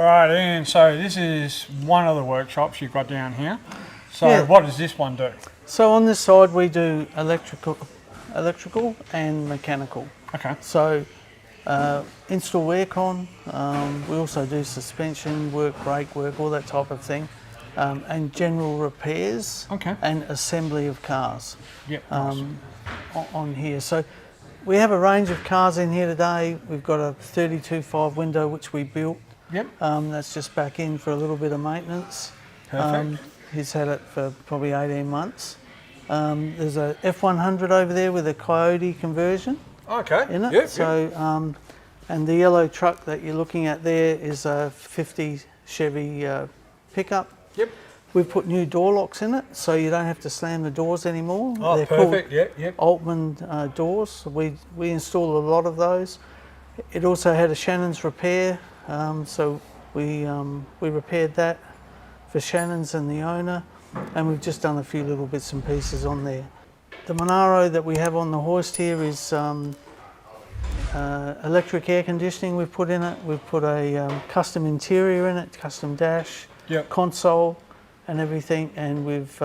All right, Ian, so this is one of the workshops you've got down here. So Yeah. what does this one do? So on this side we do electrical and mechanical. Okay. So install aircon, we also do suspension work, brake work, all that type of thing, and general repairs and assembly of cars. Yep, nice. On here. So we have a range of cars in here today. We've got a 32.5 window which we built. Yep. That's just back in for a little bit of maintenance. Perfect. He's had it for probably 18 months. There's a F100 over there with a Coyote conversion in it. Yep, so, and the yellow truck that you're looking at there is a 50 Chevy pickup. Yep. We've put new door locks in it, so you don't have to slam the doors anymore. Oh, They're perfect. called Yep. Altman doors. We installed a lot of those. It also had a Shannon's repair, so we repaired that for Shannon's and the owner, and we've just done a few little bits and pieces on there. The Monaro that we have on the hoist here is electric air conditioning we've put in it. We've put a custom interior in it, custom dash, console and everything, and we've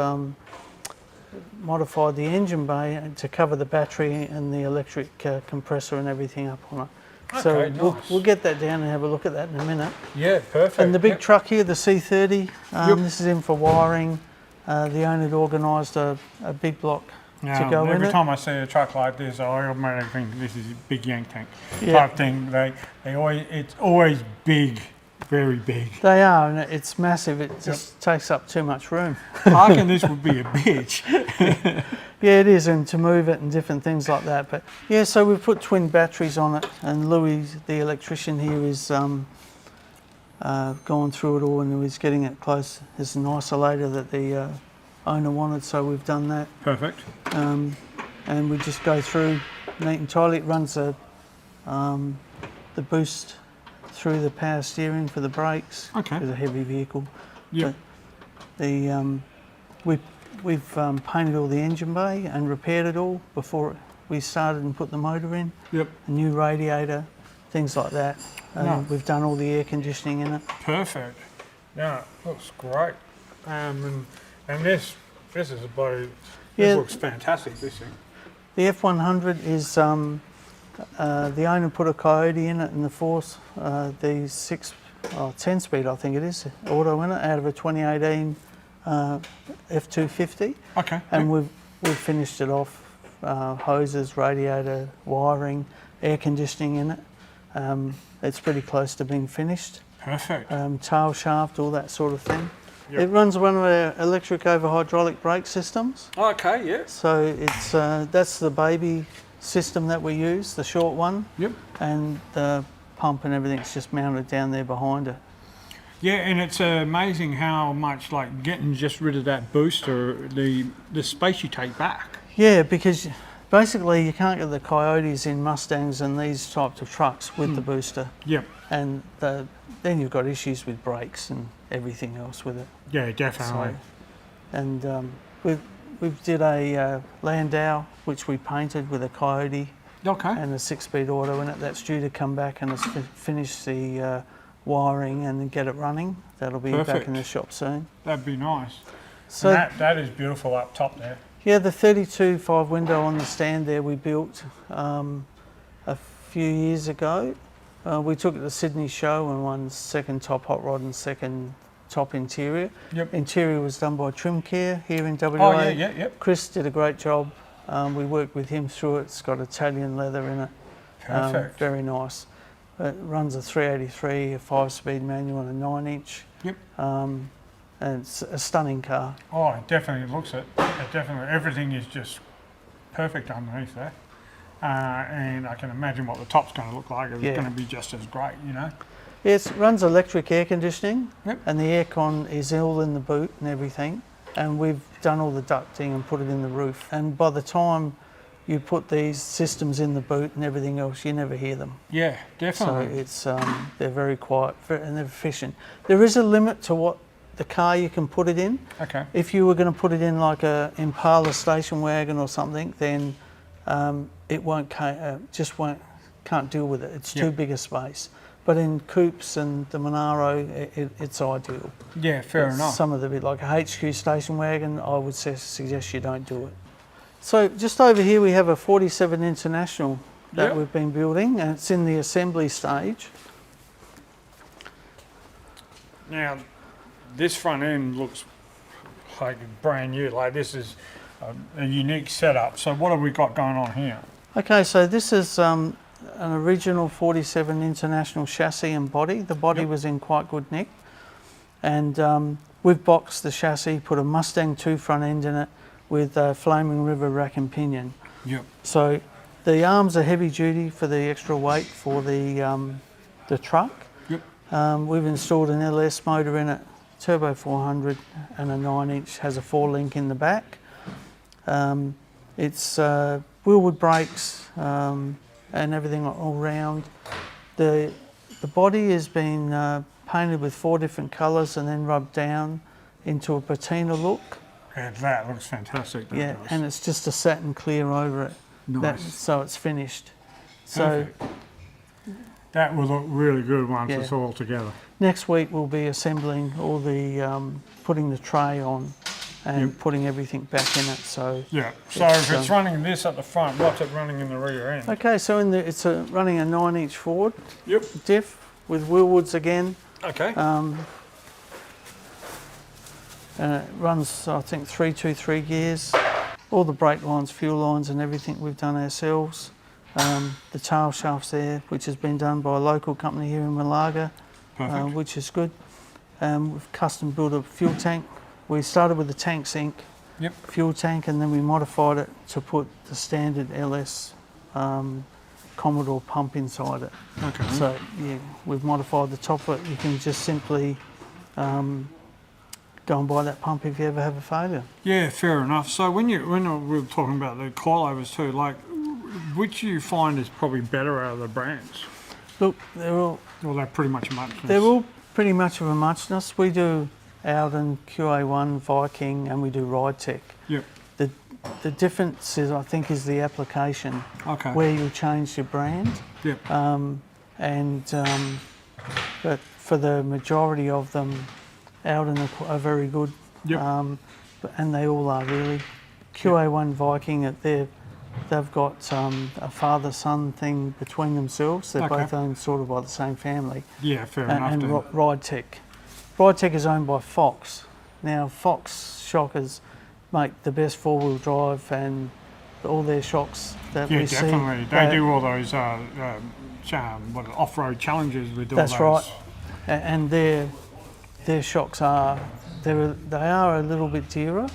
modified the engine bay to cover the battery and the electric compressor and everything up on it. Okay, so nice. we'll get that down and have a look at that in a minute. Yeah, perfect. And the big truck here, the C30, this is in for wiring. The owner had organised a big block to go in it. Every time I see a truck like this, I automatically think this is a big yank tank type thing. It's always big, very big. They are, and it's massive. It just takes up too much room. I reckon this would be a bitch. Yeah, it is, and to move it and different things like that. But yeah, so we've put twin batteries on it, and Louis, the electrician here, is gone through it all, and he's getting it close. There's an isolator that the owner wanted, so we've done that. Perfect. And we just go through neat and tidy. It runs the boost through the power steering for the brakes. Okay. It's a heavy vehicle. Yep. But we've painted all the engine bay and repaired it all before we started and put the motor in. Yep. A new radiator, things like that. We've done all the air conditioning in it. Perfect. Yeah, looks great. And this is a bloody. This looks fantastic. This thing. The F100 is the owner put a Coyote in it in the force. The 10-speed I think it is auto in it out of a 2018 F250. Okay. And we've finished it off. Hoses, radiator, wiring, air conditioning in it. It's pretty close to being finished. Perfect. Tail shaft, all that sort of thing. Yep. It runs one of our electric over hydraulic brake systems. Okay, yeah. So it's that's the baby system that we use, the short one. Yep. And the pump and everything's just mounted down there behind it. Yeah, and it's amazing how much, like, getting just rid of that booster, the space you take back. Yeah, because basically you can't get the Coyotes in Mustangs and these types of trucks with the booster. Yep. And then you've got issues with brakes and everything else with it. Yeah, definitely. So, and we did a Landau which we painted with a Coyote. Okay. And a 6-speed auto in it. That's due to come back and finish the wiring and get it running. That'll be back in the shop soon. That'd be nice. So that is beautiful up top there. Yeah, the 32.5 window on the stand there we built a few years ago. We took it to Sydney show and won second top hot rod and second top interior. Yep. Interior was done by Trim Care here in WA. Oh yeah, yep. Chris did a great job. We worked with him through it. It's got Italian leather in it. Perfect. Very nice. It runs a 383, a 5-speed manual and a 9-inch. Yep. And it's a stunning car. Oh, it definitely looks it. Definitely, everything is just perfect underneath there. And I can imagine what the top's going to look like. It's going to be just as great, you know. Yes, it runs electric air conditioning, and the aircon is all in the boot and everything. And we've done all the ducting and put it in the roof. And by the time you put these systems in the boot and everything else, you never hear them. Yeah, definitely. So it's they're very quiet and they're efficient. There is a limit to what the car you can put it in. Okay. If you were going to put it in like a Impala station wagon or something, then it can't deal with it. It's too big a space. But in coupes and the Monaro, it's ideal. Yeah, fair enough. Some of the bit like a HQ station wagon, I would suggest you don't do it. So just over here we have a 47 International that we've been building, and it's in the assembly stage. Now, this front end looks like brand new. Like this is a unique setup. So what have we got going on here? Okay, so this is an original 47 International chassis and body. The body was in quite good nick, and we've boxed the chassis, put a Mustang 2 front end in it with a Flaming River rack and pinion. Yep. So the arms are heavy duty for the extra weight for the truck. Yep. We've installed an LS motor in it, turbo 400, and a 9-inch, has a 4-link in the back. It's wheelwood brakes and everything all round. The body has been painted with 4 different colours and then rubbed down into a patina look. Yeah, that looks fantastic. Yeah, and it's just a satin clear over it. Nice. So it's finished. Perfect. So that will look really good once Yeah. it's all together. Next week we'll be assembling all the, putting the tray on and putting everything back in it. So yeah. So if it's running this at the front, what's it running in the rear end? okay, so it's running a 9-inch Ford Yep. diff with wheelwoods again. Okay. And it runs, I think, 323 gears. All the brake lines, fuel lines and everything we've done ourselves. The tail shaft's there, which has been done by a local company here in Malaga, which is good. We've custom built a fuel tank. We started with the tank sink fuel tank, and then we modified it to put the standard LS Commodore pump inside it. Okay. So yeah, we've modified the top of it. You can just simply go and buy that pump if you ever have a failure. Yeah, fair enough. So when we were talking about the coilovers too, like which you find is probably better out of the brands? Look, they're all pretty much a muchness. They're all pretty much of a muchness. We do Alden, QA1, Viking, and we do Ridetech. Yep. The difference is, I think, is the application. Okay. Where you change your brand. Yep. But for the majority of them, Alden are very good. Yep. And they all are really. QA1 Viking, they've got a father-son thing between themselves. They're both owned sort of by the same family. Yeah, fair enough. And Ridetech. Ridetech is owned by Fox. Now, Fox shockers make the best four-wheel drive, and all their shocks that we see. Yeah, definitely. They do all those off-road challenges with all those. That's right. And their shocks are they are a little bit dearer,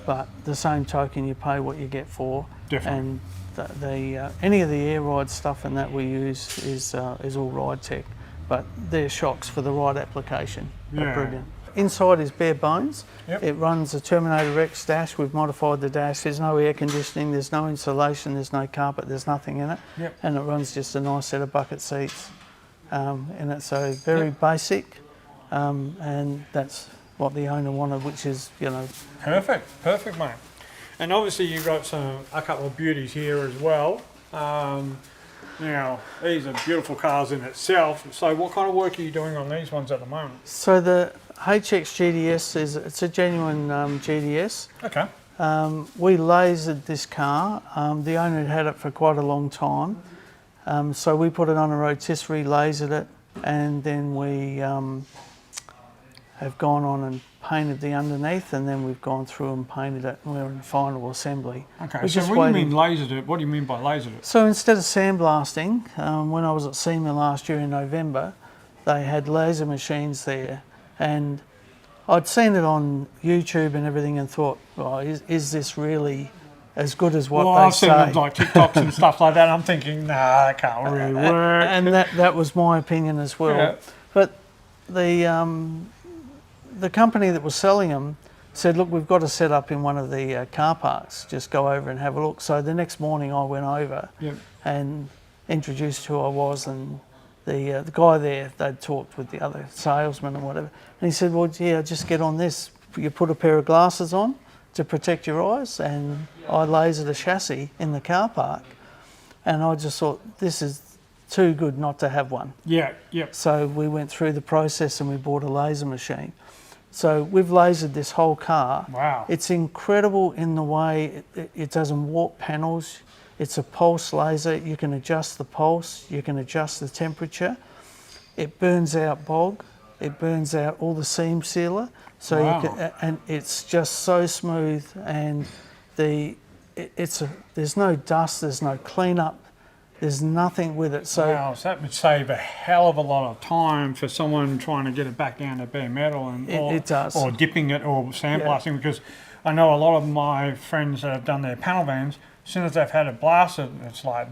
but the same token you pay what you get for. Definitely. And any of the air ride stuff and that we use is all Ridetech, but they're shocks for the right application. They're brilliant. Inside is bare bones. Yep. It runs a Terminator X dash. We've modified the dash. There's no air conditioning, there's no insulation, there's no carpet, there's nothing in it. Yep. And it runs just a nice set of bucket seats in it. So very basic, and that's what the owner wanted, which is, Perfect, mate. And obviously you've got a couple of beauties here as well. Now, these are beautiful cars in itself. So what kind of work are you doing on these ones at the moment? So the HX GDS it's a genuine GDS. Okay. We lasered this car. The owner had had it for quite a long time. So we put it on a rotisserie, lasered it, and then we have gone on and painted the underneath, and then we've gone through and painted it, and we're in final assembly. Okay, so when you mean lasered it, what do you mean by lasered it? So instead of sandblasting, when I was at SEMA last year in November, they had laser machines there, and I'd seen it on YouTube and everything and thought, oh, is this really as good as what they say? Well, I've seen like TikToks and stuff like that, and I'm thinking, nah, that can't really work. And that was my opinion as well. Yeah. But the company that was selling them said, look, we've got a set up in one of the car parks, just go over and have a look. So the next morning I went over and introduced who I was, and the guy there, they'd talked with the other salesman and whatever, and he said, well, yeah, just get on this. You put a pair of glasses on to protect your eyes, and I lasered a chassis in the car park, and I just thought, this is too good not to have one. Yeah, yep. So we went through the process and we bought a laser machine. So we've lasered this whole car. Wow. It's incredible in the way it doesn't warp panels. It's a pulse laser. You can adjust the pulse, you can adjust the temperature. It burns out bog, it burns out all the seam sealer. So wow. you can, and it's just so smooth, and there's no dust, there's no cleanup, there's nothing with it. So, wow, so that would save a hell of a lot of time for someone trying to get it back down to bare metal, and it does. Or dipping it or sandblasting, because I know a lot of my friends that have done their panel vans, as soon as they've had it blasted, it's like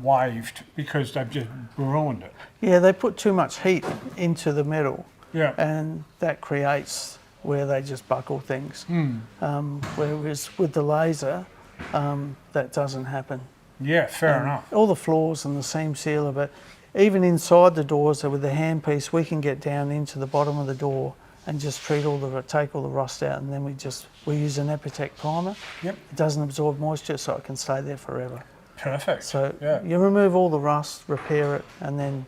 waved because they've just ruined it. Yeah, they put too much heat into the metal, Yeah. and that creates where they just buckle things. Whereas with the laser, that doesn't happen. Yeah, fair enough. All the floors and the seam sealer, but even inside the doors, so with the handpiece, we can get down into the bottom of the door and just take all the rust out, and then we use an Epitech primer. Yep. It doesn't absorb moisture, so it can stay there forever. Perfect. So yeah. you remove all the rust, repair it, and then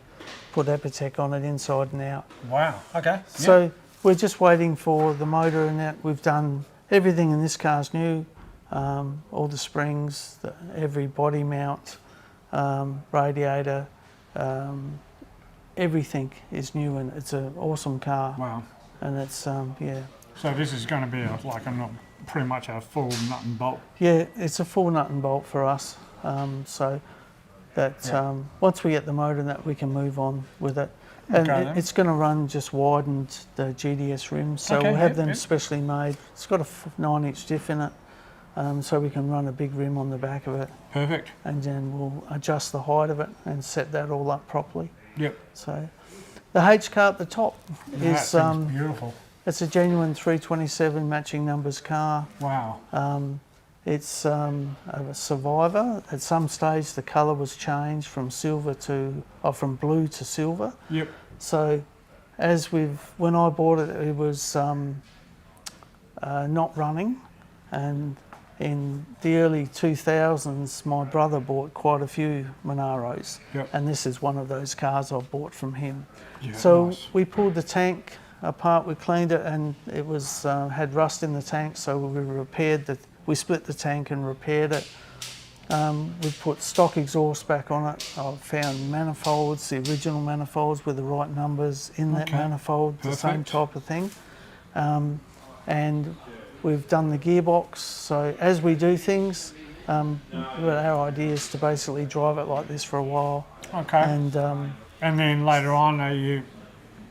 put Epitech on it inside and out. Wow. Okay. So we're just waiting for the motor and that. We've done everything in this car's new. All the springs, every body mount, radiator, everything is new, and it's an awesome car. Wow. And it's yeah. So this is going to be pretty much a full nut and bolt. Yeah, it's a full nut and bolt for us. So that once we get the motor and that, we can move on with it. And it's going to run just widened the GDS rims, so we'll have them specially made. It's got a 9-inch diff in it, so we can run a big rim on the back of it. Perfect. And then we'll adjust the height of it and set that all up properly. Yep. So the H car at the top is beautiful. It's a genuine 327 matching numbers car. Wow. It's a Survivor. At some stage, the colour was changed from from blue to silver. Yep. So, when I bought it, it was not running, and in the early 2000s, my brother bought quite a few Monaros, and this is one of those cars I bought from him. Yeah, so nice. We pulled the tank apart, we cleaned it, and it was had rust in the tank, so we split the tank and repaired it. We put stock exhaust back on it. I found manifolds, the original manifolds with the right numbers in that manifold, the same type of thing. And we've done the gearbox. So as we do things, our idea is to basically drive it like this for a while. Okay. And then later on,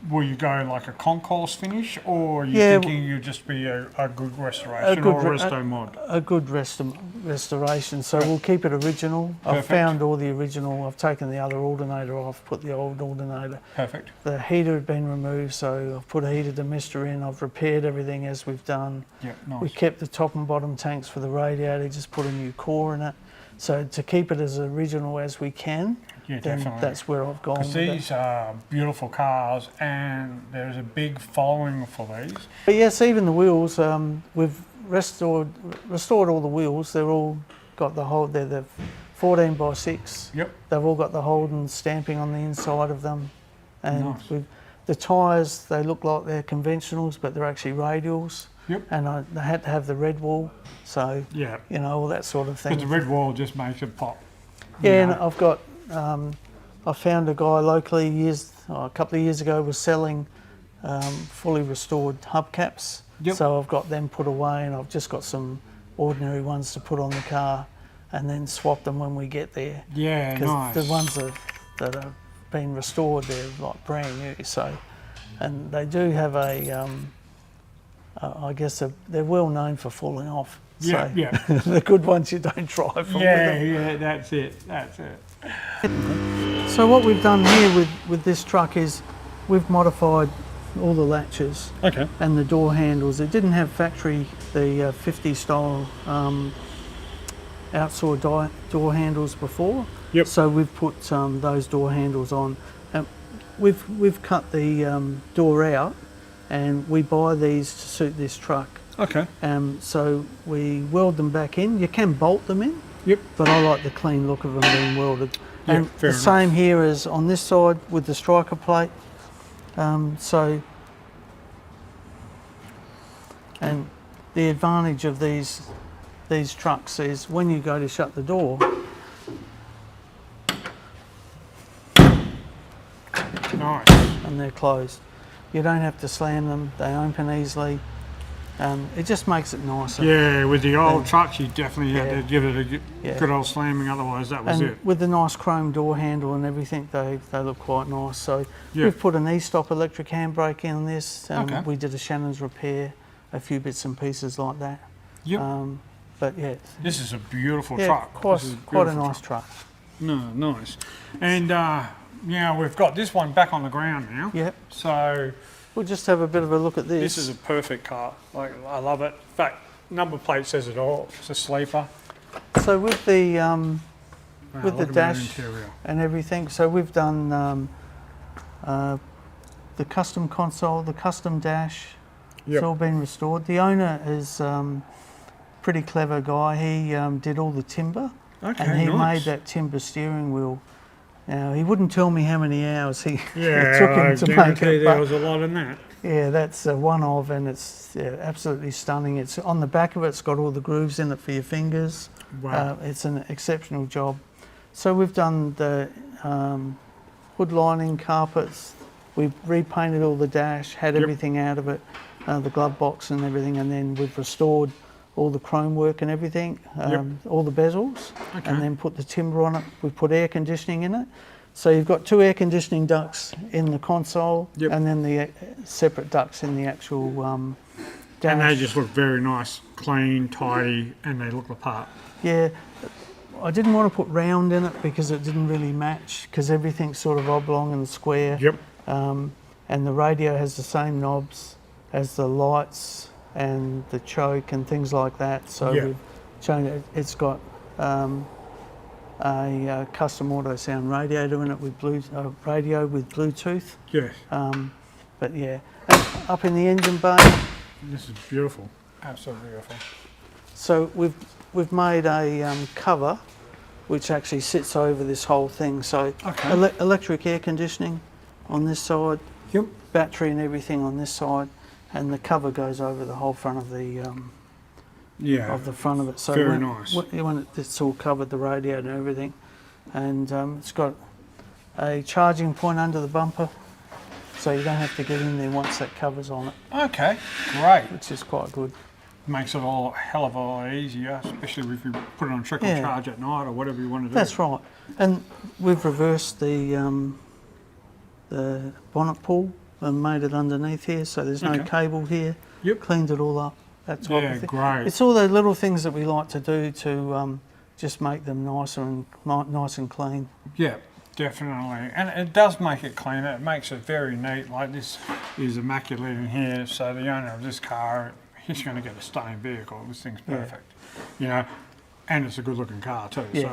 will you go like a concourse finish, or are you thinking you'd just be a good restoration or a resto mod? A good restoration, so we'll keep it original. I've found all the original. I've taken the other alternator off, put the old alternator. Perfect. The heater had been removed, so I've put a heater demister in. I've repaired everything as we've done. Yeah, nice. We kept the top and bottom tanks for the radiator, just put a new core in it. So to keep it as original as we can, then that's where I've gone. Because these are beautiful cars, and there's a big following for these. But yes, even the wheels, we've restored all the wheels. They're all got they're the 14 by 6. Yep. They've all got the Holden stamping on the inside of them. And nice. The tyres, they look like they're conventionals, but they're actually radials. Yep. And they had to have the red wall, so all that sort of thing. But the red wall just makes it pop. Yeah, and I've got. I found a guy locally a couple of years ago was selling fully restored hubcaps. Yep. So I've got them put away, and I've just got some ordinary ones to put on the car, and then swap them when we get there. Yeah, nice. Because the ones that have been restored, they're like brand new. So, and they do have I guess they're well known for falling off. Yeah, so the good ones you don't drive from. Yeah, that's it. So what we've done here with this truck is we've modified all the latches and the door handles. It didn't have factory, the 50 style outside door handles before. Yep. So we've put those door handles on. We've cut the door out, and we buy these to suit this truck. Okay. So we weld them back in. You can bolt them in. Yep. But I like the clean look of them being welded. And the fair enough. same here as on this side with the striker plate. So, and the advantage of these trucks is when you go to shut the door, Nice. and they're closed. You don't have to slam them, they open easily. It just makes it nicer. Yeah, with the old And- trucks, you definitely had Yeah. to give it a Yeah. good old slamming, otherwise that was And it. with the nice chrome door handle and everything, they look quite nice. So Yeah. we've put an e-stop electric handbrake in on this. Okay. We did a Shannon's repair, a few bits and pieces like that. Yep. But yeah, This is a beautiful yeah, truck. quite, This is quite a beautiful nice truck. No, nice. And now we've got this one back on the ground now. Yep. So We'll just have a bit of a look at this. this is a perfect car. Like, I love it. In fact, number plate says it all. It's a sleeper. So with the Wow, with the look at that dash interior. and everything, so we've done the custom console, the custom dash. Yep. It's all been restored. The owner is pretty clever guy. He did all the timber, Okay, and he nice. made that timber steering wheel. Now he wouldn't tell me how many hours he Yeah, it took him I to make guarantee it. there But was a lot in that. yeah, that's one of, and it's absolutely stunning. It's on the back of it. It's got all the grooves in it for your fingers. Wow. It's an exceptional job. So we've done the hood lining, carpets. We've repainted all the dash, had Yep. everything out of it, the glove box and everything, and then we've restored all the chrome work and everything, all the bezels, Okay. and then put the timber on it. We've put air conditioning in it. So you've got 2 air conditioning ducts in the console, Yep. and then the separate ducts in the actual dash. And they just look very nice, clean, tidy, and they look the part. Yeah, I didn't want to put round in it because it didn't really match, because everything's sort of oblong and square. Yep. And the radio has the same knobs as the lights and the choke and things like that. So Yeah. we've shown it. It's got a custom auto sound radiator in it with radio with Bluetooth. Yes. But yeah, and up in the engine bay. This is beautiful. Absolutely beautiful. So we've made a cover which actually sits over this whole thing. So Okay. electric air conditioning on this side, Yep. battery and everything on this side, and the cover goes over the whole front of the Yeah. front of it. So Very when, nice. when it's all covered, the radio and everything, and it's got a charging point under the bumper, so you don't have to get in there once that cover's on it, Okay, great. which is quite good. Makes it all a hell of a lot easier, especially if you put it on trickle Yeah. charge at night or whatever you want to do. That's right. And we've reversed the bonnet pull and made it underneath here, so there's no Okay. cable here. Yep. Cleaned it all up. That type Yeah, of thing. great. It's all those little things that we like to do to just make them nicer and nice and clean. Yeah, definitely. And it does make it cleaner. It makes it very neat. Like this is immaculate in here, so the owner of this car, he's going to get a stunning vehicle. This thing's Yeah. perfect. You know, and it's a good looking car too. Yeah. So,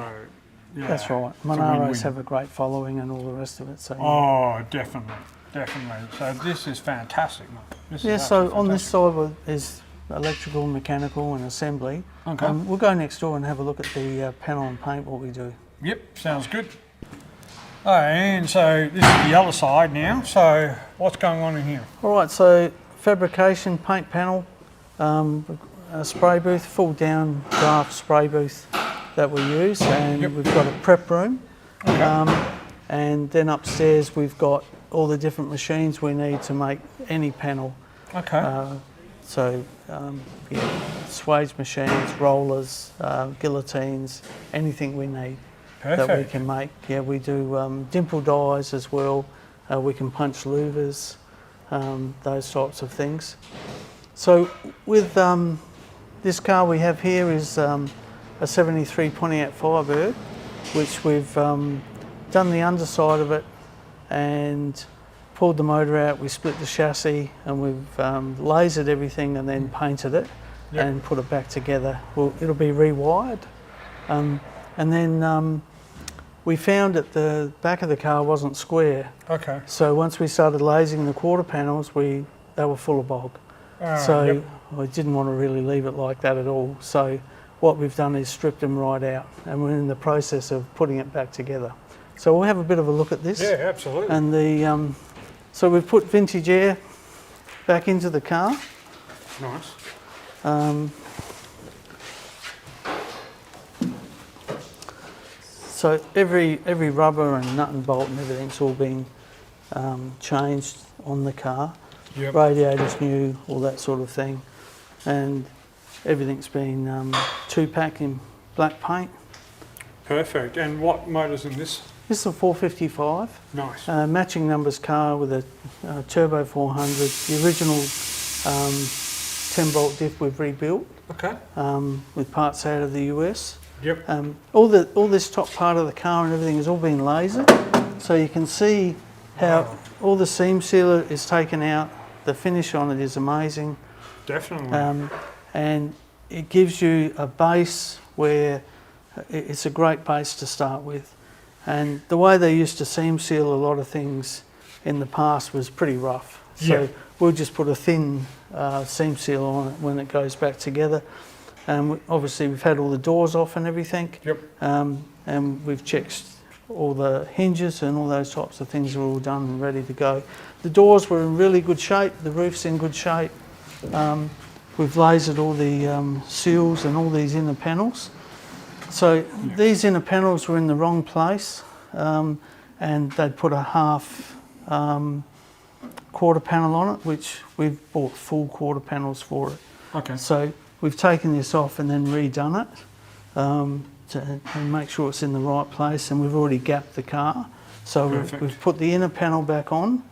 yeah. That's right. it's a Monaros win-win. have a great following and all the rest of it. So yeah. Oh, definitely. Definitely. So this is fantastic, mate. This Yeah, is so absolutely on this fantastic. side is electrical, mechanical and assembly. Okay. We'll go next door and have a look at the panel and paint, what we do. Yep, sounds good. Oh, and so this is the other side now. So what's going on in here? All right, so fabrication paint panel, a spray booth, full down draft spray booth that we use, and Yep. we've got a prep room. Okay. And then upstairs we've got all the different machines we need to make any panel. Okay. So swage machines, rollers, guillotines, anything we need that we Perfect. can make. Yeah, we do dimple dies as well. We can punch louvers, those types of things. So with this car we have here is a 73 Pontiac Firebird, which we've done the underside of it and pulled the motor out. We split the chassis and we've lasered everything and then painted it. Yep. And put it back together. Well, it'll be rewired. And then we found that the back of the car wasn't square. Okay. So once we started lasing the quarter panels, they were full of bog. So yep. I didn't want to really leave it like that at all. So what we've done is stripped them right out, and we're in the process of putting it back together. So we'll have a bit of a look at this. Yeah, absolutely. And the so we've put vintage air back into the car. Nice. So every rubber and nut and bolt and everything's all been changed on the car. Yep. Radiators new, all that sort of thing, and everything's been 2-pack in black paint. Perfect. And what motor's in this? This is a 455. Nice. Matching numbers car with a turbo 400. The original 10-bolt diff we've rebuilt Okay. with parts out of the US. Yep. All this top part of the car and everything has all been lasered, so you can see how all the seam sealer is taken out. The finish on it is amazing. Definitely. And it gives you a base where it's a great base to start with. And the way they used to seam seal a lot of things in the past was pretty rough. So Yeah. we'll just put a thin seam seal on it when it goes back together. Obviously we've had all the doors off and everything. Yep. And we've checked all the hinges and all those types of things are all done and ready to go. The doors were in really good shape, the roof's in good shape. We've lasered all the seals and all these inner panels. So these inner panels were in the wrong place, and they'd put a half quarter panel on it, which we've bought full quarter panels for it. Okay. So we've taken this off and then redone it to make sure it's in the right place, and we've already gapped the car. So we've put the inner panel back on,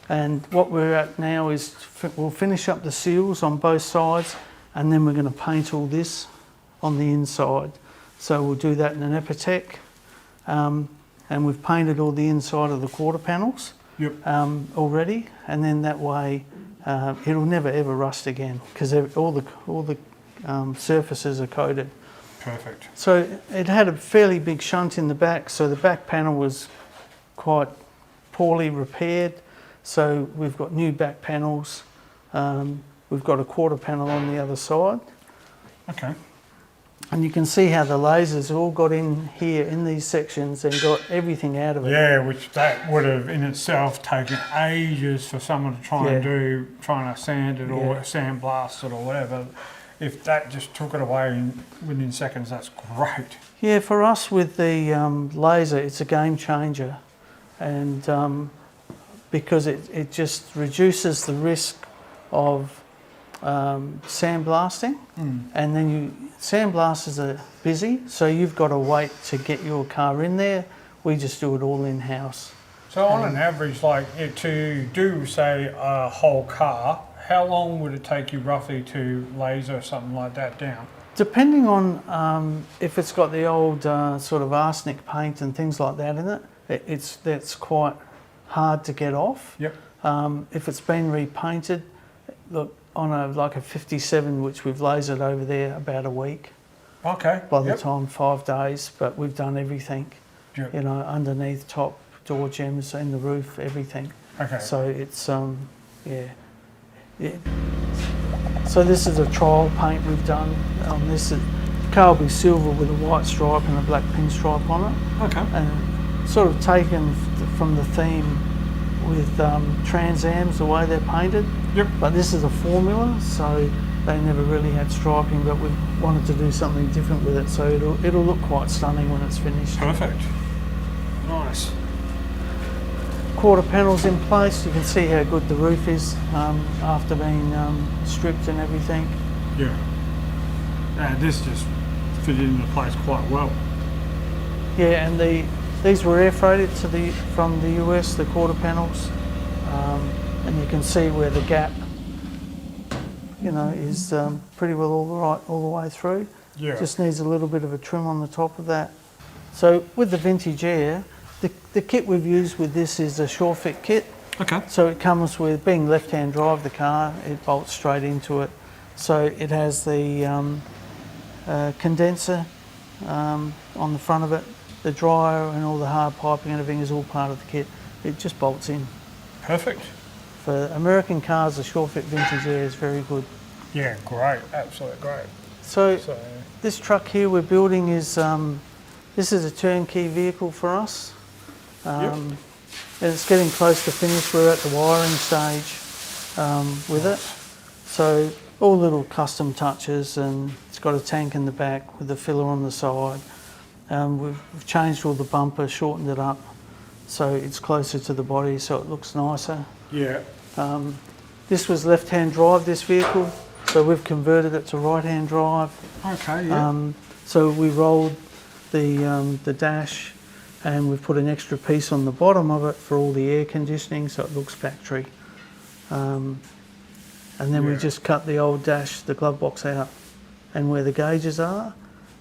and what we're at now is we'll finish up the seals on both sides, and then we're going to paint all this on the inside. So we'll do that in an Epitech, and we've painted all the inside of the quarter panels already, and then that way it'll never ever rust again because all the surfaces are coated. Perfect. So it had a fairly big shunt in the back, so the back panel was quite poorly repaired. So we've got new back panels. We've got a quarter panel on the other side. Okay. And you can see how the lasers all got in here in these sections and got everything out of it. Yeah, which that would have in itself taken ages for someone to try and do, trying to sand it or sandblast it or whatever. If that just took it away within seconds, that's great. Yeah, for us with the laser, it's a game changer, and because it just reduces the risk of sandblasting, and then sandblasters are busy, so you've got to wait to get your car in there. We just do it all in-house. So on an average, like to do say a whole car, how long would it take you roughly to laser something like that down? Depending on if it's got the old sort of arsenic paint and things like that in it, that's quite hard to get off. Yep. If it's been repainted, look, on like a 57, which we've lasered over there, about a week. Okay. By the time 5 days, but we've done everything. Yep. You know, underneath, top, door gems, in the roof, everything. Okay. So it's yeah. So this is a trial paint we've done on this. The car will be silver with a white stripe and a black pinstripe on it. Okay. And sort of taken from the theme with Trans Ams, the way they're painted. Yep. But this is a formula, so they never really had striping, but we wanted to do something different with it, so it'll look quite stunning when it's finished. Perfect. Nice. Quarter panels in place. You can see how good the roof is after being stripped and everything. Yeah. And this just fitted into place quite well. Yeah, and these were air freighted from the US, the quarter panels, and you can see where the gap, you know, is pretty well all the way through. Yeah. Just needs a little bit of a trim on the top of that. So with the vintage air, the kit we've used with this is a shore fit kit. Okay. So it comes with, being left-hand drive the car, it bolts straight into it. So it has the condenser on the front of it. The dryer and all the hard piping and everything is all part of the kit. It just bolts in. Perfect. For American cars, the shore fit vintage air is very good. Yeah, great. Absolutely great. So this truck here we're building is, this is a turnkey vehicle for us. And it's getting close to finish. We're at the wiring stage with it. So all little custom touches, and it's got a tank in the back with a filler on the side. We've changed all the bumper, shortened it up so it's closer to the body so it looks nicer. Yeah. This was left-hand drive, this vehicle, so we've converted it to right-hand drive. Okay, yeah. So we rolled the dash, and we've put an extra piece on the bottom of it for all the air conditioning so it looks factory. And then we just cut the old dash, the glove box out, and where the gauges are,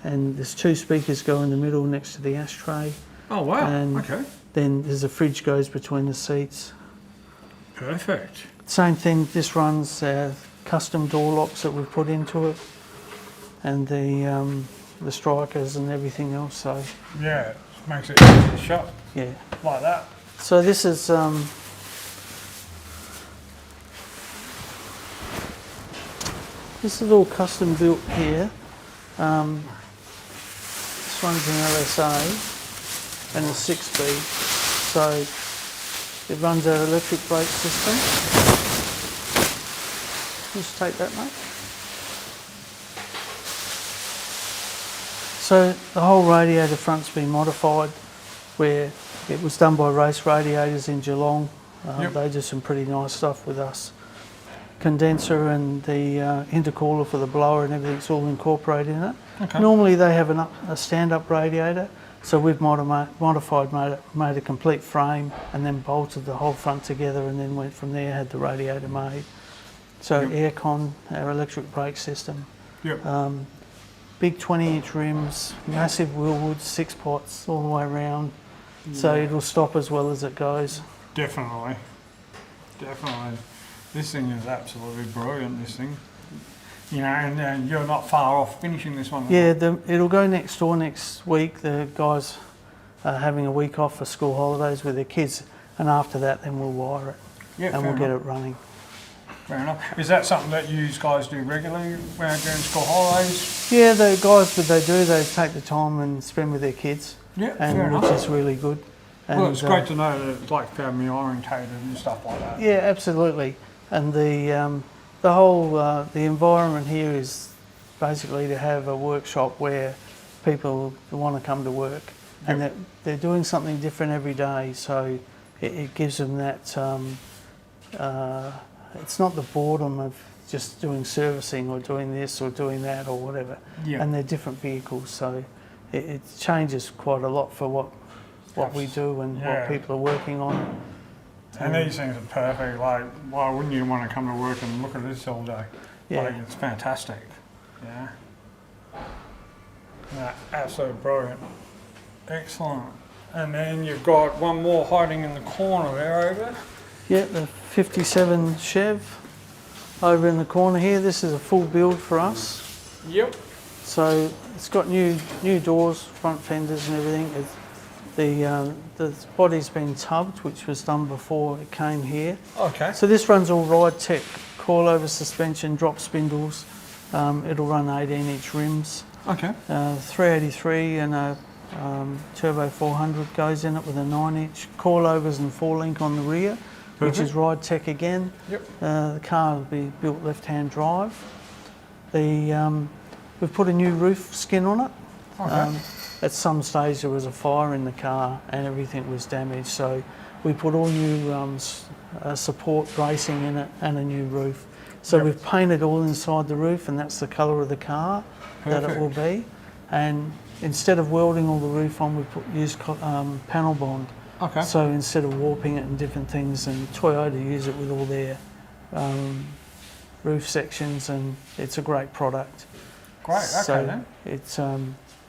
and there's 2 speakers go in the middle next to the ashtray. Oh wow, and okay. Then there's a fridge goes between the seats. Perfect. Same thing, this runs custom door locks that we've put into it, and the strikers and everything else. So yeah, it makes it easy to shop. Yeah, like that. So this is all custom built here. This one's an LSA and a 6-speed, so it runs our electric brake system. Just take that, mate. So the whole radiator front's been modified, where it was done by Race Radiators in Geelong. They do some pretty nice stuff with us. Condenser and the intercooler for the blower and everything's all incorporated in it. Okay. Normally they have a stand-up radiator, so we've modified, made a complete frame, and then bolted the whole front together, and then went from there, had the radiator made. So aircon, our electric brake system. Big 20-inch rims, massive wheel woods, 6 pots all the way around, so it'll stop as well as it goes. Definitely. This thing is absolutely brilliant, this thing. You know, and you're not far off finishing this one. Yeah, it'll go next door next week. The guys are having a week off for school holidays with their kids, and after that then we'll wire it and we'll get it running. Fair enough. Is that something that you guys do regularly during school holidays? Yeah, the guys, what they do, they take the time and spend with their kids, which is really good. And, well, it's great to know that it's like family orientated and stuff like that. Yeah, absolutely. And the whole the environment here is basically to have a workshop where people want to come to work, and that they're doing something different every day. So it gives them that. It's not the boredom of just doing servicing or doing this or doing that or whatever. And they're different vehicles, so it changes quite a lot for what we do and what people are working on. And these things are perfect. Like, why wouldn't you want to come to work and look at this all day? Like, it's fantastic. Yeah. Absolutely brilliant. Excellent. And then you've got one more hiding in the corner there, over. Yeah, the 57 Chev over in the corner here. This is a full build for us. Yep. So it's got new doors, front fenders and everything. The body's been tubbed, which was done before it came here. Okay. So this runs all Ridetech, coilover suspension, drop spindles. It'll run 18-inch rims. Okay. 383 and a turbo 400 goes in it with a 9-inch. Coilovers and 4-link on the rear, which is Ridetech again. Yep. The car will be built left-hand drive. We've put a new roof skin on it. Okay. At some stage there was a fire in the car and everything was damaged, so we put all new support bracing in it and a new roof. So we've painted all inside the roof, and that's the colour of the car that it will be. And instead of welding all the roof on, we used panel bond. Okay. So instead of warping it and different things, and Toyota use it with all their roof sections, and it's a great product. Great, okay so then. It's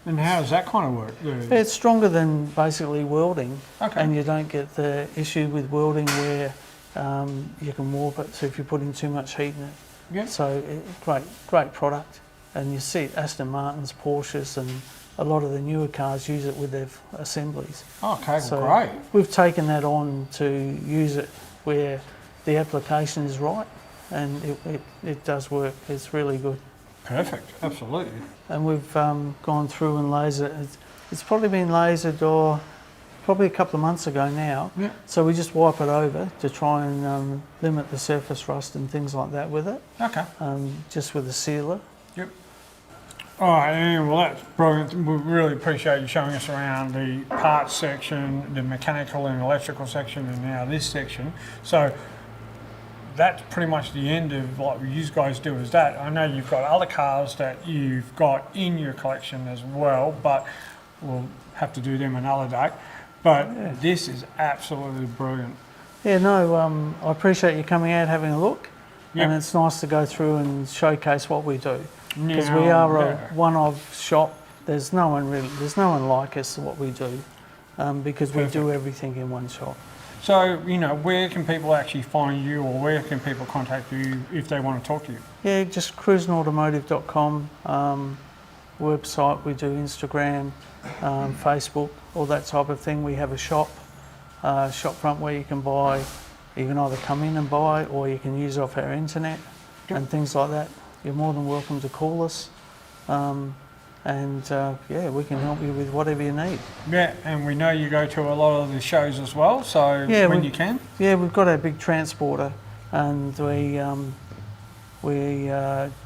and how does that kind of work? It's stronger than basically welding, and you don't get the issue with welding where you can warp it. So if you're putting too much heat in it, so great product. And you see Aston Martins, Porsches, and a lot of the newer cars use it with their assemblies. Okay, so great. We've taken that on to use it where the application is right, and it does work. It's really good. Perfect, absolutely. And we've gone through and lasered. It's probably been lasered probably a couple of months ago now. Yeah. So we just wipe it over to try and limit the surface rust and things like that with it. Okay. Just with a sealer. Yep. All right, Ian, well that's brilliant. We really appreciate you showing us around the parts section, the mechanical and electrical section, and now this section. So that's pretty much the end of what you guys do is that. I know you've got other cars that you've got in your collection as well, but we'll have to do them another day. But this is absolutely brilliant. Yeah, no, I appreciate you coming out having a look. Yep. And it's nice to go through and showcase what we do. Because Now, we are a yeah. one-off shop. There's no one like us to what we do, because Perfect. we do everything in one shop. So, you know, where can people actually find you, or where can people contact you if they want to talk to you? Yeah, just cruisinautomotive.com website. We do Instagram, Facebook, all that type of thing. We have a shop front where you can buy. You can either come in and buy, or you can use off our internet and things like that. You're more than welcome to call us, yeah, we can help you with whatever you need. Yeah, and we know you go to a lot of the shows as well, so Yeah, when you can. Yeah, we've got our big transporter, and we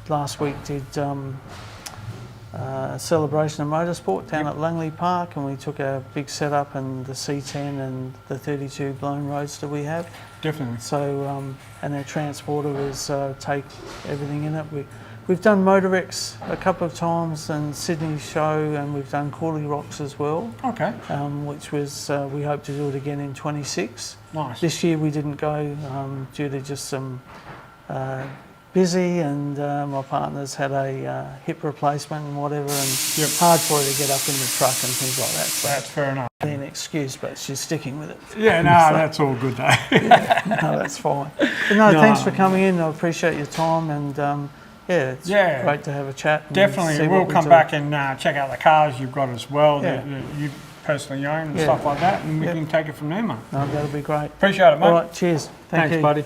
last week did Celebration of Motorsport down at Langley Park, and we took our big setup and the C10 and the 32 blown roadster we have. Definitely. So, and our transporter was take everything in it. We've done Motorex a couple of times and Sydney show, and we've done Corley Rocks as well. Okay. Which was, we hope to do it again in 26. Nice. This year we didn't go due to just some busy, and my partner's had a hip replacement and whatever, and hard for her to get up in the truck and things like that. So that's fair enough. an excuse, but she's sticking with it. Yeah, no, that's all good though. Yeah, no, that's fine. But no, thanks for coming in. I appreciate your time, and it's great to have a chat. And Definitely, see we'll what we come do. back and check out the cars you've got as well that Yeah. you personally own and stuff like that, and we can take it from there, mate. No, that'll be great. Appreciate it, mate. All right, cheers. Thanks, you. buddy.